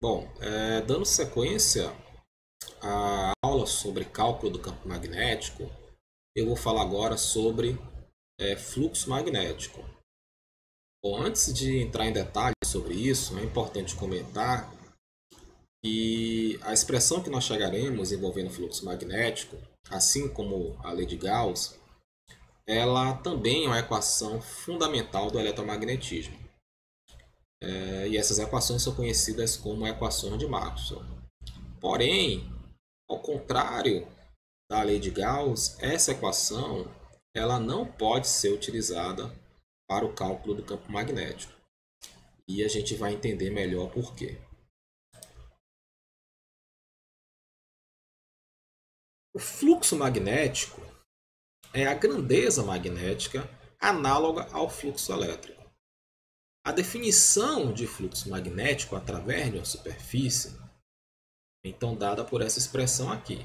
Bom, dando sequência à aula sobre cálculo do campo magnético, eu vou falar agora sobre fluxo magnético. Bom, antes de entrar em detalhes sobre isso, é importante comentar que a expressão que nós chegaremos envolvendo fluxo magnético, assim como a lei de Gauss, ela também é uma equação fundamental do eletromagnetismo. E essas equações são conhecidas como equações de Maxwell. Porém, ao contrário da lei de Gauss, essa equação ela não pode ser utilizada para o cálculo do campo magnético. E a gente vai entender melhor por quê. O fluxo magnético é a grandeza magnética análoga ao fluxo elétrico. A definição de fluxo magnético através de uma superfície é então dada por essa expressão aqui,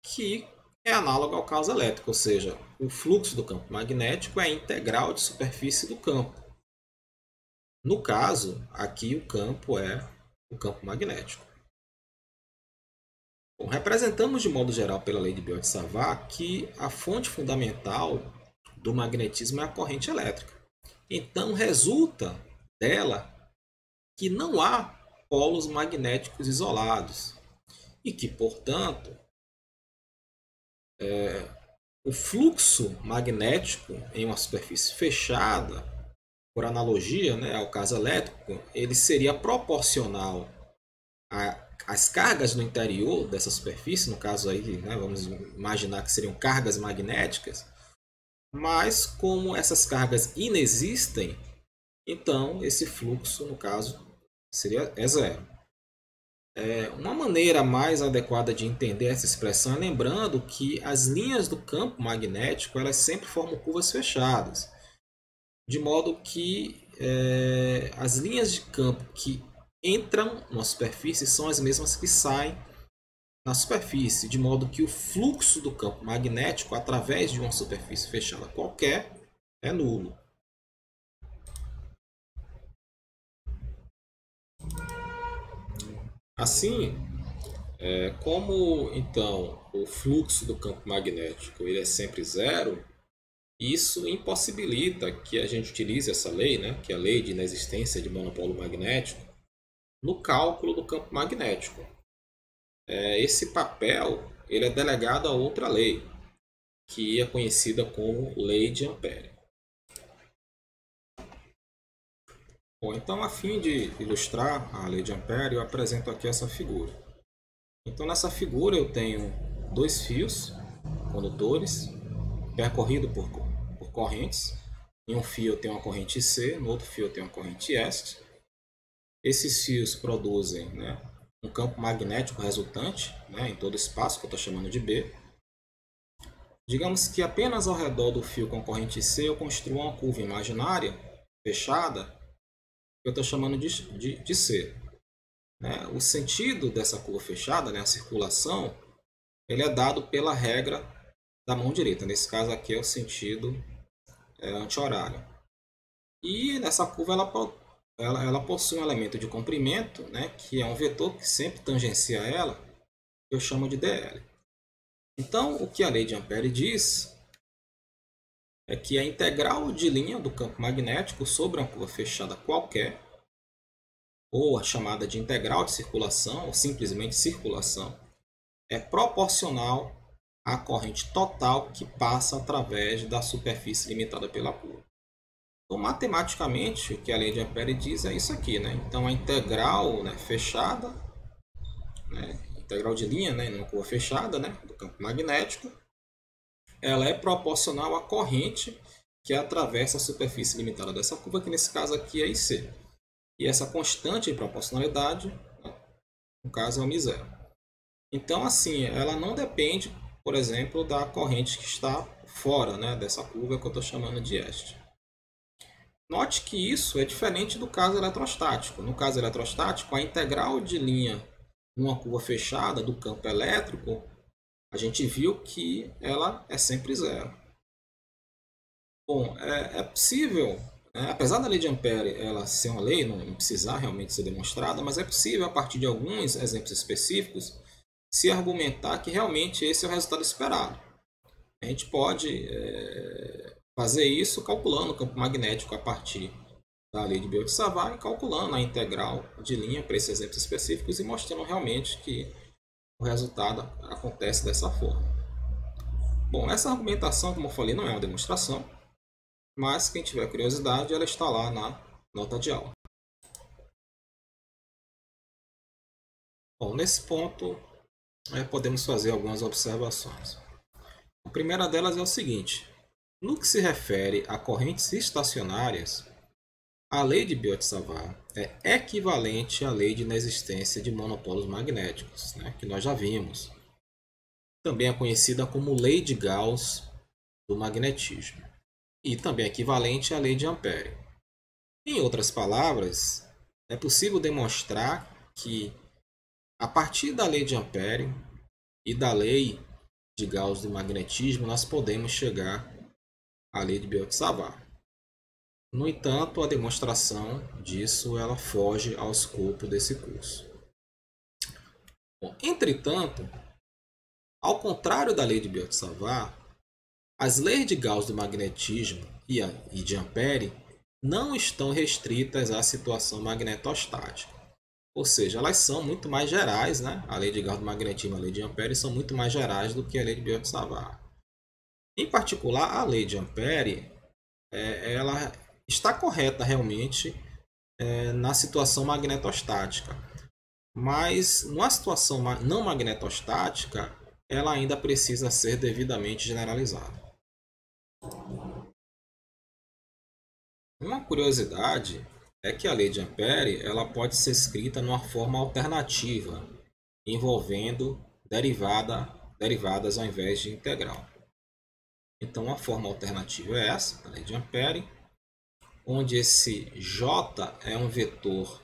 que é análoga ao caos elétrico, ou seja, o fluxo do campo magnético é a integral de superfície do campo. No caso, aqui o campo é o campo magnético. Bom, representamos de modo geral pela lei de Biot-Savart que a fonte fundamental do magnetismo é a corrente elétrica. Então resulta dela que não há polos magnéticos isolados e que, portanto, o fluxo magnético em uma superfície fechada, por analogia, né, ao caso elétrico, ele seria proporcional às cargas no interior dessa superfície, no caso aí, né, vamos imaginar que seriam cargas magnéticas, mas como essas cargas inexistem, então esse fluxo, no caso, é zero. Uma maneira mais adequada de entender essa expressão é lembrando que as linhas do campo magnético elas sempre formam curvas fechadas, de modo que as linhas de campo que entram na superfície são as mesmas que saem na superfície, de modo que o fluxo do campo magnético através de uma superfície fechada qualquer é nulo. Assim, como então o fluxo do campo magnético ele é sempre zero, isso impossibilita que a gente utilize essa lei, né, que é a lei de inexistência de monopolo magnético, no cálculo do campo magnético. Esse papel ele é delegado a outra lei, que é conhecida como lei de Ampère. Bom, então, a fim de ilustrar a lei de Ampère, eu apresento aqui essa figura. Então, nessa figura eu tenho dois fios condutores percorridos por correntes. Em um fio eu tenho uma corrente C, no outro fio eu tenho uma corrente S. Esses fios produzem, né, um campo magnético resultante, né, em todo o espaço, que eu estou chamando de B. Digamos que apenas ao redor do fio com corrente C eu construo uma curva imaginária, fechada, que eu estou chamando de C. Né? O sentido dessa curva fechada, né, a circulação, ele é dado pela regra da mão direita. Nesse caso aqui é o sentido anti-horário. E nessa curva ela possui um elemento de comprimento, né, que é um vetor que sempre tangencia ela, que eu chamo de dl. Então, o que a lei de Ampère diz é que a integral de linha do campo magnético sobre uma curva fechada qualquer, ou a chamada de integral de circulação, ou simplesmente circulação, é proporcional à corrente total que passa através da superfície limitada pela curva. Então, matematicamente, o que a lei de Ampère diz é isso aqui, né? Então, a integral, né, fechada, né, integral de linha, né, numa curva fechada, né, do campo magnético, ela é proporcional à corrente que atravessa a superfície limitada dessa curva, que nesse caso aqui é IC. E essa constante de proporcionalidade, né, no caso é o μ0. Então, assim, ela não depende, por exemplo, da corrente que está fora, né, dessa curva que eu estou chamando de este. Note que isso é diferente do caso eletrostático. No caso eletrostático, a integral de linha numa curva fechada do campo elétrico, a gente viu que ela é sempre zero. Bom, é possível Apesar da lei de Ampère ela ser uma lei, não precisar realmente ser demonstrada, mas é possível, a partir de alguns exemplos específicos, se argumentar que realmente esse é o resultado esperado. A gente pode fazer isso calculando o campo magnético a partir da lei de Biot-Savart e calculando a integral de linha para esses exemplos específicos e mostrando realmente que o resultado acontece dessa forma. Bom, essa argumentação, como eu falei, não é uma demonstração, mas quem tiver curiosidade, ela está lá na nota de aula. Bom, nesse ponto, podemos fazer algumas observações. A primeira delas é o seguinte: no que se refere a correntes estacionárias, a lei de Biot-Savart é equivalente à lei de inexistência de monopolos magnéticos, que nós já vimos. Também é conhecida como lei de Gauss do magnetismo. E também é equivalente à lei de Ampère. Em outras palavras, é possível demonstrar que, a partir da lei de Ampère e da lei de Gauss do magnetismo, nós podemos chegar à lei de Biot-Savart. No entanto, a demonstração disso ela foge ao escopo desse curso. Bom, entretanto, ao contrário da lei de Biot-Savart, as leis de Gauss do magnetismo e de Ampère não estão restritas à situação magnetostática. Ou seja, elas são muito mais gerais, A lei de Gauss do magnetismo e a lei de Ampère são muito mais gerais do que a lei de Biot-Savart. Em particular, a lei de Ampère, ela está correta realmente na situação magnetostática. Mas numa situação não magnetostática, ela ainda precisa ser devidamente generalizada. Uma curiosidade é que a lei de Ampère ela pode ser escrita numa forma alternativa, envolvendo derivadas ao invés de integral. Então, a forma alternativa é essa, a lei de Ampère, onde esse J é um vetor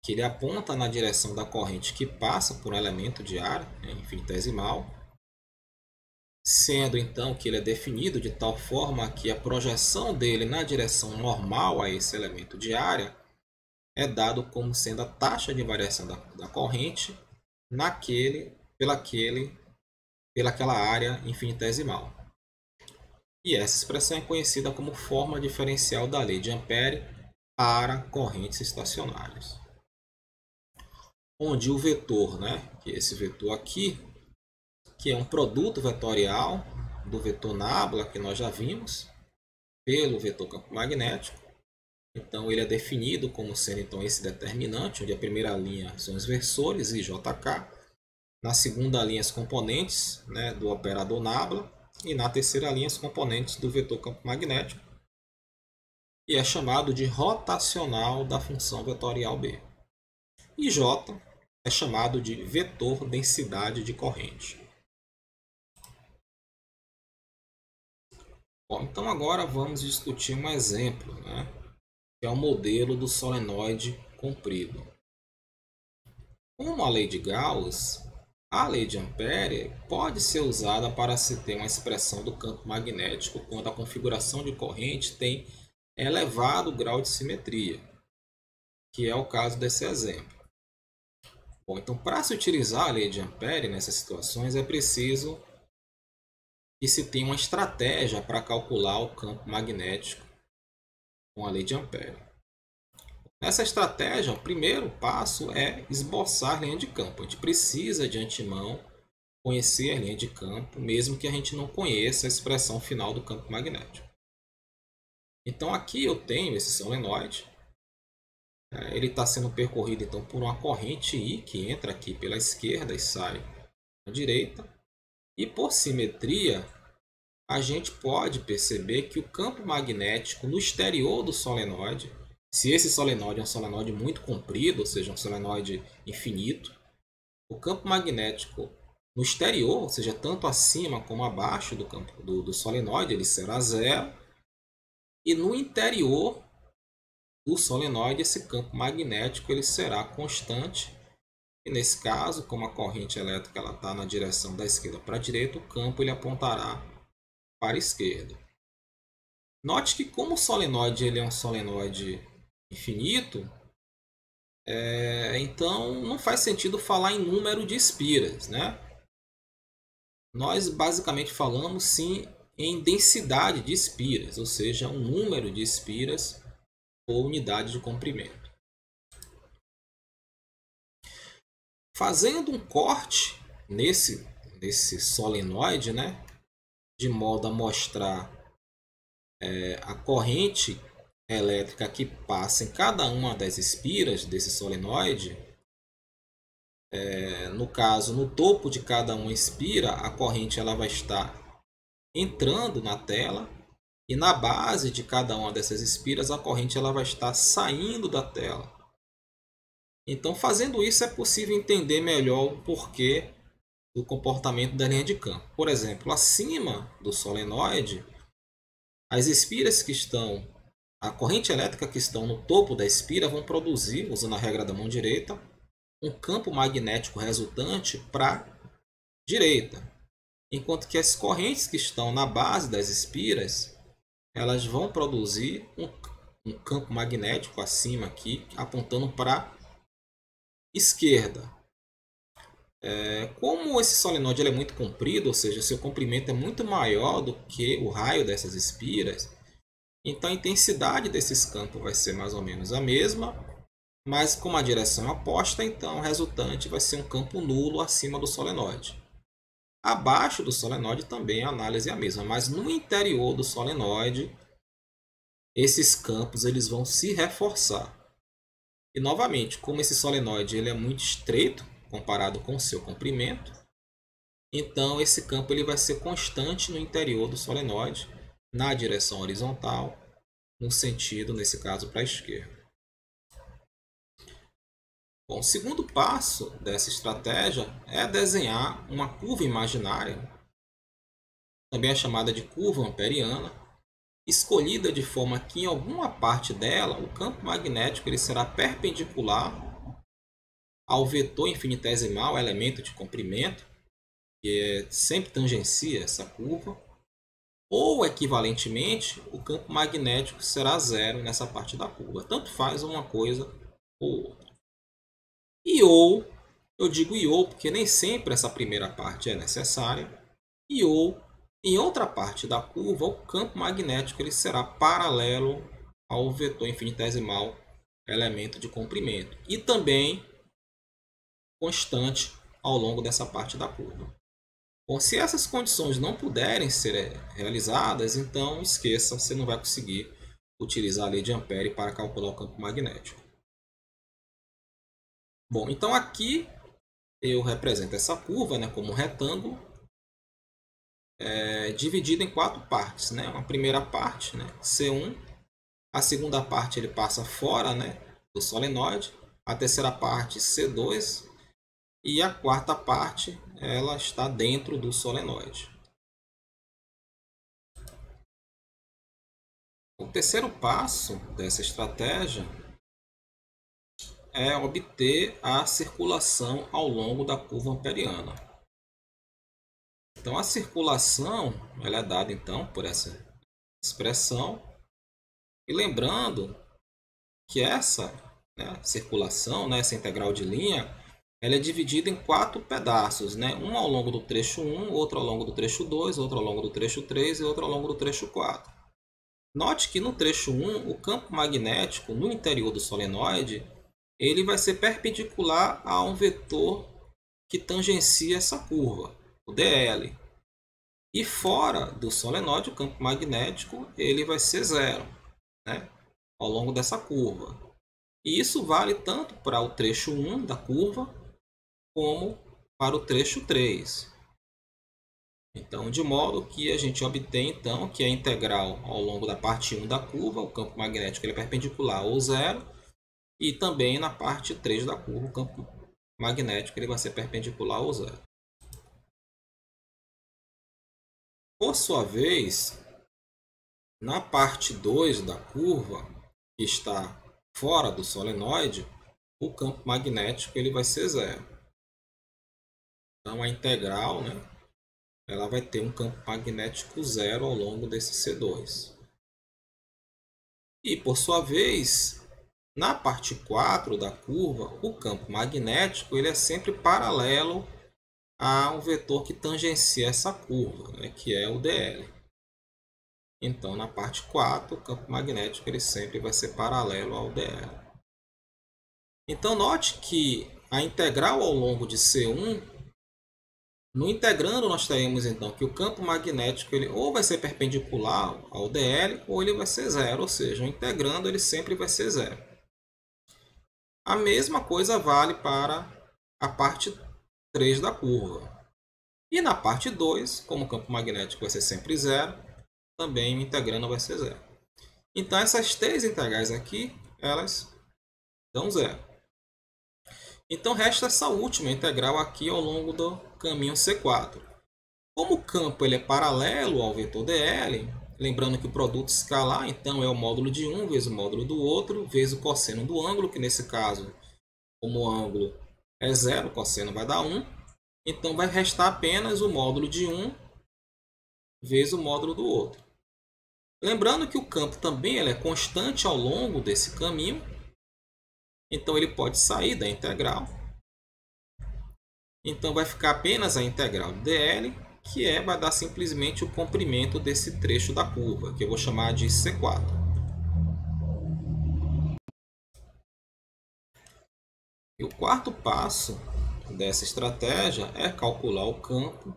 que ele aponta na direção da corrente que passa por um elemento de área infinitesimal, sendo então que ele é definido de tal forma que a projeção dele na direção normal a esse elemento de área é dado como sendo a taxa de variação da corrente pelaquela área infinitesimal. E essa expressão é conhecida como forma diferencial da lei de Ampère para correntes estacionárias. Onde o vetor, que é esse vetor aqui, que é um produto vetorial do vetor nabla, que nós já vimos, pelo vetor campo magnético. Então, ele é definido como sendo então, esse determinante, onde a primeira linha são os versores, I, J, K. Na segunda linha, as componentes do operador nabla. E na terceira linha, as componentes do vetor campo magnético. E é chamado de rotacional da função vetorial B. E J é chamado de vetor densidade de corrente. Bom, então agora vamos discutir um exemplo, que é o modelo do solenoide comprido. Como a lei de Gauss, a lei de Ampère pode ser usada para se ter uma expressão do campo magnético quando a configuração de corrente tem elevado grau de simetria, que é o caso desse exemplo. Bom, então, para se utilizar a lei de Ampère nessas situações, é preciso que se tenha uma estratégia para calcular o campo magnético com a lei de Ampère. Nessa estratégia, o primeiro passo é esboçar a linha de campo. A gente precisa, de antemão, conhecer a linha de campo, mesmo que a gente não conheça a expressão final do campo magnético. Então, aqui eu tenho esse solenoide. Ele está sendo percorrido então, por uma corrente I, que entra aqui pela esquerda e sai à direita. E por simetria, a gente pode perceber que o campo magnético no exterior do solenoide, se esse solenoide é um solenoide muito comprido, ou seja, um solenoide infinito, o campo magnético no exterior, ou seja, tanto acima como abaixo do campo do solenoide, ele será zero. E no interior do solenoide, esse campo magnético ele será constante. E nesse caso, como a corrente elétrica está na direção da esquerda para a direita, o campo ele apontará para a esquerda. Note que como o solenoide ele é um solenoide infinito, então não faz sentido falar em número de espiras, né? Nós basicamente falamos sim em densidade de espiras, ou seja, um número de espiras por unidade de comprimento. Fazendo um corte nesse solenoide, né, de modo a mostrar a corrente elétrica que passa em cada uma das espiras desse solenoide. No caso, no topo de cada uma espira, a corrente ela vai estar entrando na tela, e na base de cada uma dessas espiras, a corrente ela vai estar saindo da tela. Então, fazendo isso, é possível entender melhor o porquê do comportamento da linha de campo. Por exemplo, acima do solenoide, as espiras que estão, a corrente elétrica que estão no topo da espira vão produzir, usando a regra da mão direita, um campo magnético resultante para a direita, enquanto que as correntes que estão na base das espiras, elas vão produzir um campo magnético acima aqui, apontando para a esquerda. Como esse solenoide ele é muito comprido, ou seja, seu comprimento é muito maior do que o raio dessas espiras, então a intensidade desses campos vai ser mais ou menos a mesma, mas como a direção é oposta, então o resultante vai ser um campo nulo acima do solenoide. Abaixo do solenoide também a análise é a mesma, mas no interior do solenoide esses campos eles vão se reforçar. E novamente, como esse solenoide ele é muito estreito comparado com o seu comprimento, então esse campo ele vai ser constante no interior do solenoide, na direção horizontal, no sentido, nesse caso, para a esquerda. Bom, o segundo passo dessa estratégia é desenhar uma curva imaginária, também é chamada de curva amperiana, escolhida de forma que em alguma parte dela o campo magnético ele será perpendicular ao vetor infinitesimal, elemento de comprimento, que sempre tangencia essa curva, ou equivalentemente o campo magnético será zero nessa parte da curva. Tanto faz uma coisa ou outra. Eu digo ou porque nem sempre essa primeira parte é necessária, ou em outra parte da curva o campo magnético ele será paralelo ao vetor infinitesimal, elemento de comprimento, e também constante ao longo dessa parte da curva. Bom, se essas condições não puderem ser realizadas, então esqueça, você não vai conseguir utilizar a lei de Ampère para calcular o campo magnético. Bom, então aqui eu represento essa curva, né, como um retângulo, dividida em 4 partes. Né? Uma primeira parte, né, C1, a segunda parte ele passa fora, né, do solenoide, a terceira parte C2 e a quarta parte ela está dentro do solenoide. O terceiro passo dessa estratégia é obter a circulação ao longo da curva amperiana. Então a circulação ela é dada então por essa expressão, e lembrando que essa circulação, essa integral de linha, ela é dividida em 4 pedaços, né? Um ao longo do trecho 1, outro ao longo do trecho 2, outro ao longo do trecho 3 e outro ao longo do trecho 4. Note que no trecho 1, o campo magnético no interior do solenoide ele vai ser perpendicular a um vetor que tangencia essa curva, o dl. E fora do solenoide, o campo magnético ele vai ser zero, né, ao longo dessa curva. E isso vale tanto para o trecho 1 da curva, como para o trecho 3. Então, de modo que a gente obtém então que a integral ao longo da parte 1 da curva, o campo magnético ele é perpendicular ao zero, e também na parte 3 da curva, o campo magnético ele vai ser perpendicular ao zero. Por sua vez, na parte 2 da curva, que está fora do solenoide, o campo magnético ele vai ser zero. Então a integral, né, ela vai ter um campo magnético zero ao longo desse C2. E, por sua vez, na parte 4 da curva, o campo magnético ele é sempre paralelo a um vetor que tangencia essa curva, né, que é o dl. Então, na parte 4, o campo magnético ele sempre vai ser paralelo ao dl. Então, note que a integral ao longo de C1, no integrando nós teremos então que o campo magnético ele ou vai ser perpendicular ao dl ou ele vai ser zero, ou seja, o integrando ele sempre vai ser zero. A mesma coisa vale para a parte 3 da curva. E na parte 2, como o campo magnético vai ser sempre zero, também o integrando vai ser zero. Então essas três integrais aqui, elas dão zero. Então resta essa última integral aqui ao longo do caminho C4. Como o campo ele é paralelo ao vetor dl, lembrando que o produto escalar então é o módulo de um vezes o módulo do outro, vezes o cosseno do ângulo, que nesse caso, como o ângulo é zero, o cosseno vai dar 1. Então vai restar apenas o módulo de um vezes o módulo do outro. Lembrando que o campo também ele é constante ao longo desse caminho, então ele pode sair da integral. Então vai ficar apenas a integral de dl, que vai dar simplesmente o comprimento desse trecho da curva, que eu vou chamar de C4. E o quarto passo dessa estratégia é calcular o campo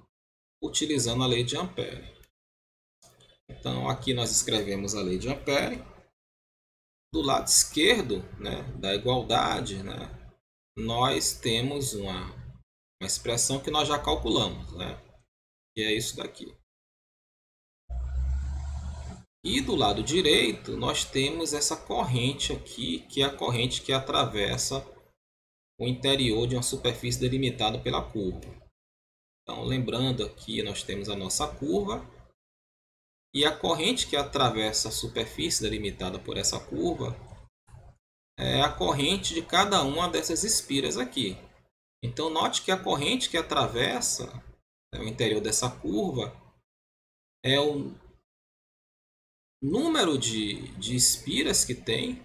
utilizando a lei de Ampère. Então aqui nós escrevemos a lei de Ampère. Do lado esquerdo, né, da igualdade, né, nós temos uma expressão que nós já calculamos, né, que é isso daqui. E do lado direito, nós temos essa corrente aqui, que é a corrente que atravessa o interior de uma superfície delimitada pela curva. Então, lembrando aqui, nós temos a nossa curva, e a corrente que atravessa a superfície delimitada por essa curva é a corrente de cada uma dessas espiras aqui. Então, note que a corrente que atravessa o interior dessa curva é o número de espiras que tem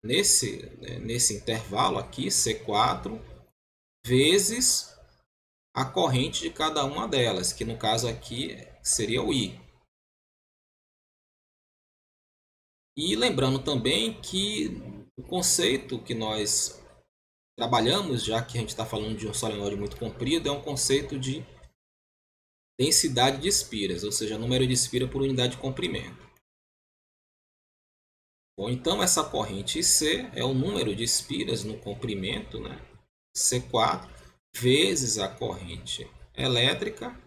nesse intervalo aqui, C4, vezes a corrente de cada uma delas, que no caso aqui seria o I. E lembrando também que o conceito que nós trabalhamos, já que a gente está falando de um solenoide muito comprido, é um conceito de densidade de espiras, ou seja, número de espiras por unidade de comprimento. Bom, então essa corrente IC é o número de espiras no comprimento, né? C4, vezes a corrente elétrica.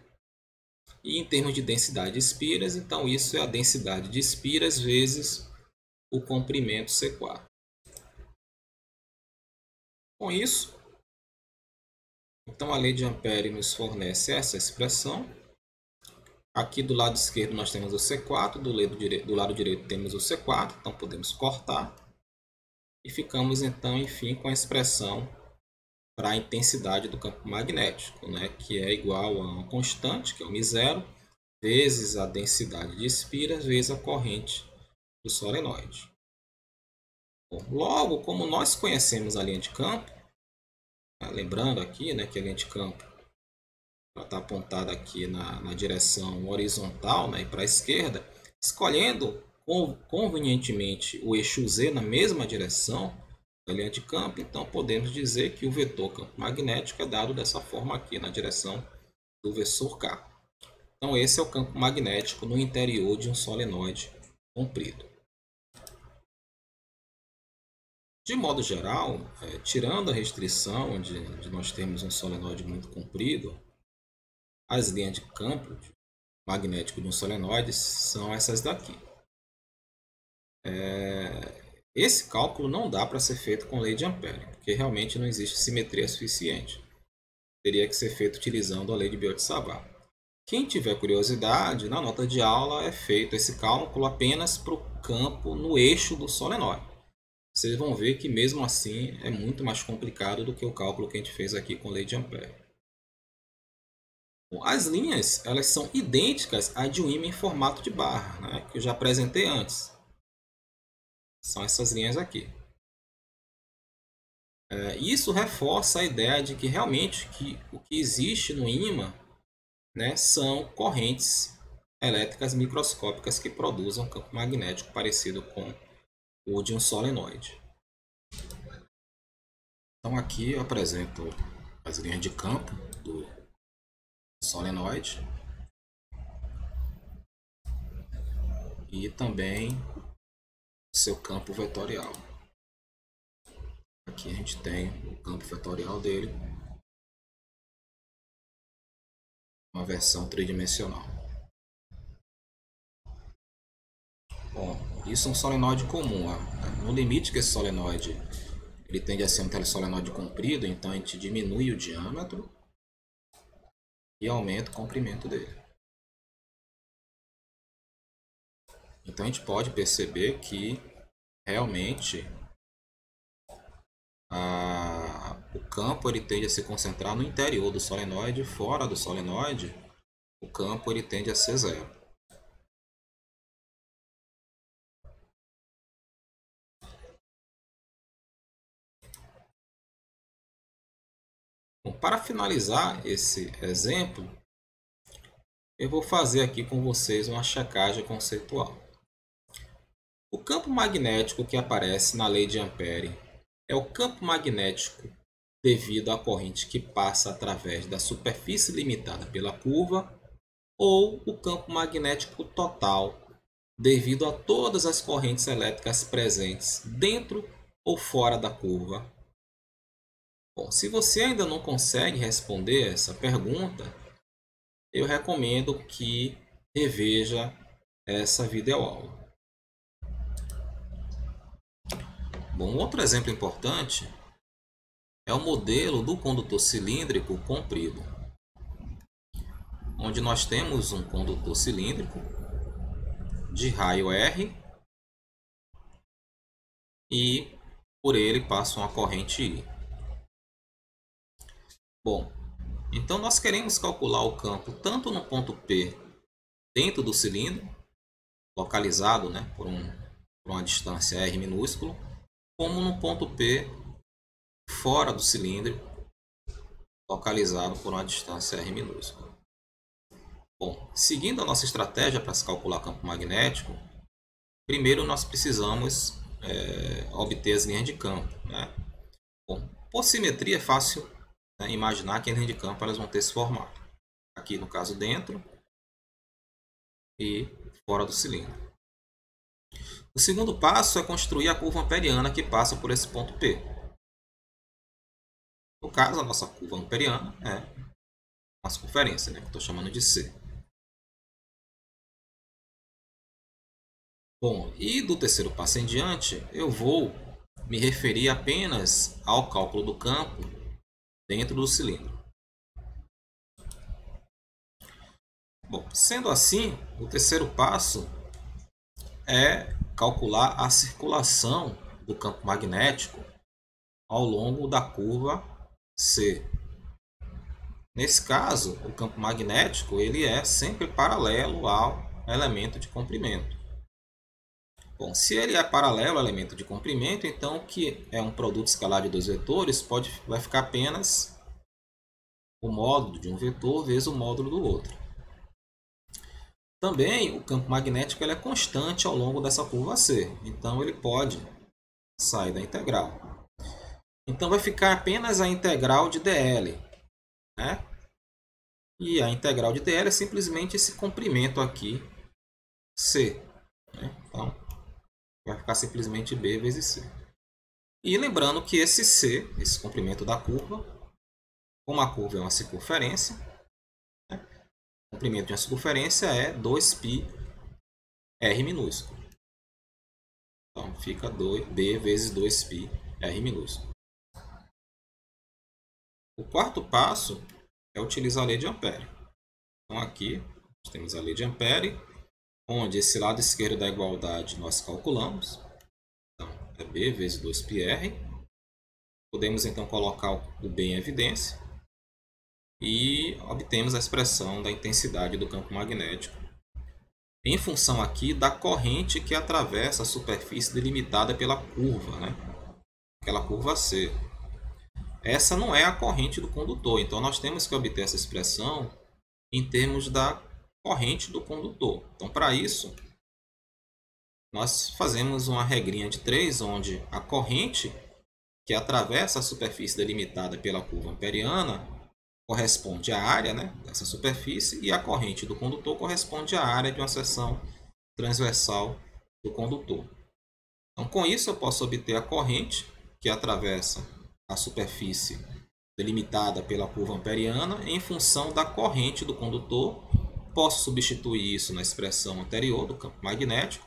E em termos de densidade de espiras, então isso é a densidade de espiras vezes o comprimento C4. Com isso, então a lei de Ampère nos fornece essa expressão. Aqui do lado esquerdo nós temos o C4, do lado direito temos o C4, então podemos cortar. E ficamos então, enfim, com a expressão para a intensidade do campo magnético, né, que é igual a uma constante, que é o μ0, vezes a densidade de espiras, vezes a corrente do solenoide. Bom, logo, como nós conhecemos a linha de campo, lembrando aqui, né, que a linha de campo está apontada aqui na direção horizontal, né, e para a esquerda, escolhendo convenientemente o eixo Z na mesma direção da linha de campo, então podemos dizer que o vetor campo magnético é dado dessa forma aqui, na direção do vetor K. Então esse é o campo magnético no interior de um solenoide comprido. De modo geral, tirando a restrição de nós termos um solenoide muito comprido, as linhas de campo magnético de um solenoide são essas daqui. Esse cálculo não dá para ser feito com lei de Ampère, porque realmente não existe simetria suficiente. Teria que ser feito utilizando a lei de Biot-Savart. Quem tiver curiosidade, na nota de aula é feito esse cálculo apenas para o campo no eixo do solenoide. Vocês vão ver que mesmo assim é muito mais complicado do que o cálculo que a gente fez aqui com lei de Ampère. Bom, as linhas elas são idênticas à de um ímã em formato de barra, né, que eu já apresentei antes. São essas linhas aqui. Isso reforça a ideia de que realmente o que existe no ímã, né, são correntes elétricas microscópicas que produzem um campo magnético parecido com o de um solenoide. Então aqui eu apresento as linhas de campo do solenoide e também seu campo vetorial. Aqui a gente tem o campo vetorial dele, uma versão tridimensional. Bom, isso é um solenoide comum. No limite que esse solenoide ele tende a ser um telesolenoide comprido, então a gente diminui o diâmetro e aumenta o comprimento dele. Então a gente pode perceber que realmente o campo ele tende a se concentrar no interior do solenoide, fora do solenoide o campo ele tende a ser zero. Bom, para finalizar esse exemplo, eu vou fazer aqui com vocês uma checagem conceitual. O campo magnético que aparece na lei de Ampere é o campo magnético devido à corrente que passa através da superfície limitada pela curva, ou o campo magnético total devido a todas as correntes elétricas presentes dentro ou fora da curva. Bom, se você ainda não consegue responder essa pergunta, eu recomendo que reveja essa videoaula. Bom, outro exemplo importante é o modelo do condutor cilíndrico comprido, onde nós temos um condutor cilíndrico de raio R e por ele passa uma corrente I. Bom, então nós queremos calcular o campo tanto no ponto P dentro do cilindro, localizado, né, por uma distância R minúsculo, como no ponto P fora do cilindro, localizado por uma distância R minúscula. Bom, seguindo a nossa estratégia para se calcular campo magnético, primeiro nós precisamos obter as linhas de campo, né? Bom, por simetria é fácil, né, imaginar que as linhas de campo elas vão ter esse formato. Aqui no caso dentro e fora do cilindro. O segundo passo é construir a curva amperiana que passa por esse ponto P. No caso, a nossa curva amperiana é uma circunferência, né, que eu estou chamando de C. Bom, e do terceiro passo em diante, eu vou me referir apenas ao cálculo do campo dentro do cilindro. Bom, sendo assim, o terceiro passo é calcular a circulação do campo magnético ao longo da curva C. Nesse caso, o campo magnético ele é sempre paralelo ao elemento de comprimento. Bom, se ele é paralelo ao elemento de comprimento, então o que é um produto escalar de dois vetores vai ficar apenas o módulo de um vetor vezes o módulo do outro. Também o campo magnético ele é constante ao longo dessa curva C, então ele pode sair da integral. Então vai ficar apenas a integral de dl, né? E a integral de dl é simplesmente esse comprimento aqui, C, né? Então vai ficar simplesmente B vezes C. E lembrando que esse C, esse comprimento da curva, como a curva é uma circunferência, né? O comprimento de uma circunferência é 2π r minúsculo. Então fica B vezes 2π r minúsculo. O quarto passo é utilizar a lei de Ampere. Então aqui nós temos a lei de Ampere, onde esse lado esquerdo da igualdade nós calculamos. Então é B vezes 2πr. Podemos então colocar o B em evidência e obtemos a expressão da intensidade do campo magnético em função aqui da corrente que atravessa a superfície delimitada pela curva, né? Aquela curva C. Essa não é a corrente do condutor, então nós temos que obter essa expressão em termos da corrente do condutor. Então, para isso, nós fazemos uma regrinha de 3, onde a corrente que atravessa a superfície delimitada pela curva amperiana corresponde à área, né, dessa superfície, e a corrente do condutor corresponde à área de uma seção transversal do condutor. Então, com isso, eu posso obter a corrente que atravessa a superfície delimitada pela curva amperiana em função da corrente do condutor. Posso substituir isso na expressão anterior do campo magnético.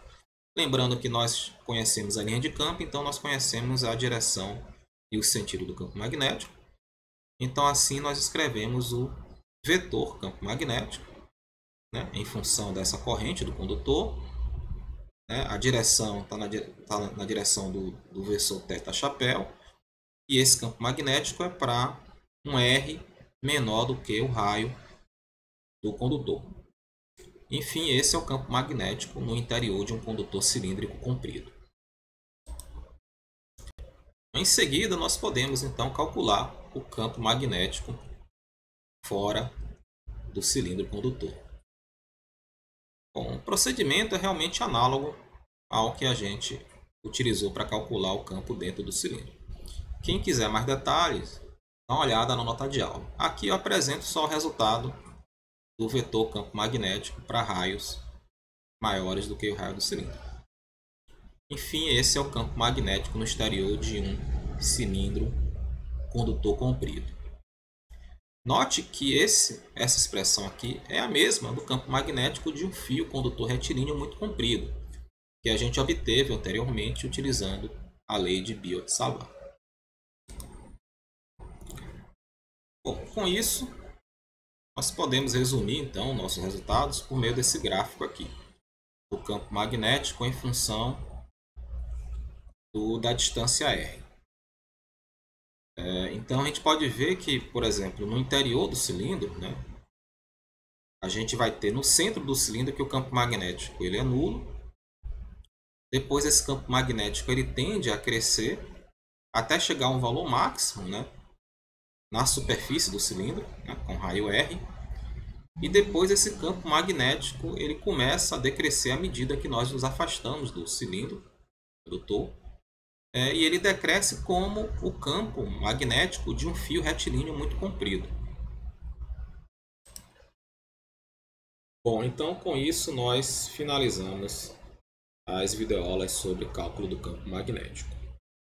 Lembrando que nós conhecemos a linha de campo, então nós conhecemos a direção e o sentido do campo magnético. Então, assim, nós escrevemos o vetor campo magnético, né, em função dessa corrente do condutor. Né, a direção está na direção do versor θ chapéu. E esse campo magnético é para um R menor do que o raio do condutor. Enfim, esse é o campo magnético no interior de um condutor cilíndrico comprido. Em seguida, nós podemos então calcular o campo magnético fora do cilindro condutor. Bom, o procedimento é realmente análogo ao que a gente utilizou para calcular o campo dentro do cilindro. Quem quiser mais detalhes, dá uma olhada na nota de aula. Aqui eu apresento só o resultado do vetor campo magnético para raios maiores do que o raio do cilindro. Enfim, esse é o campo magnético no exterior de um cilindro condutor comprido. Note que essa expressão aqui é a mesma do campo magnético de um fio condutor retilíneo muito comprido, que a gente obteve anteriormente utilizando a lei de Biot-Savart. Bom, com isso, nós podemos resumir então nossos resultados por meio desse gráfico aqui, do campo magnético em função da distância R. Então a gente pode ver que, por exemplo, no interior do cilindro, né, a gente vai ter no centro do cilindro que o campo magnético ele é nulo. Depois esse campo magnético ele tende a crescer até chegar a um valor máximo, né, na superfície do cilindro, né, com raio R. E depois esse campo magnético ele começa a decrescer à medida que nós nos afastamos do cilindro condutor. E ele decresce como o campo magnético de um fio retilíneo muito comprido. Bom, então com isso nós finalizamos as videoaulas sobre cálculo do campo magnético.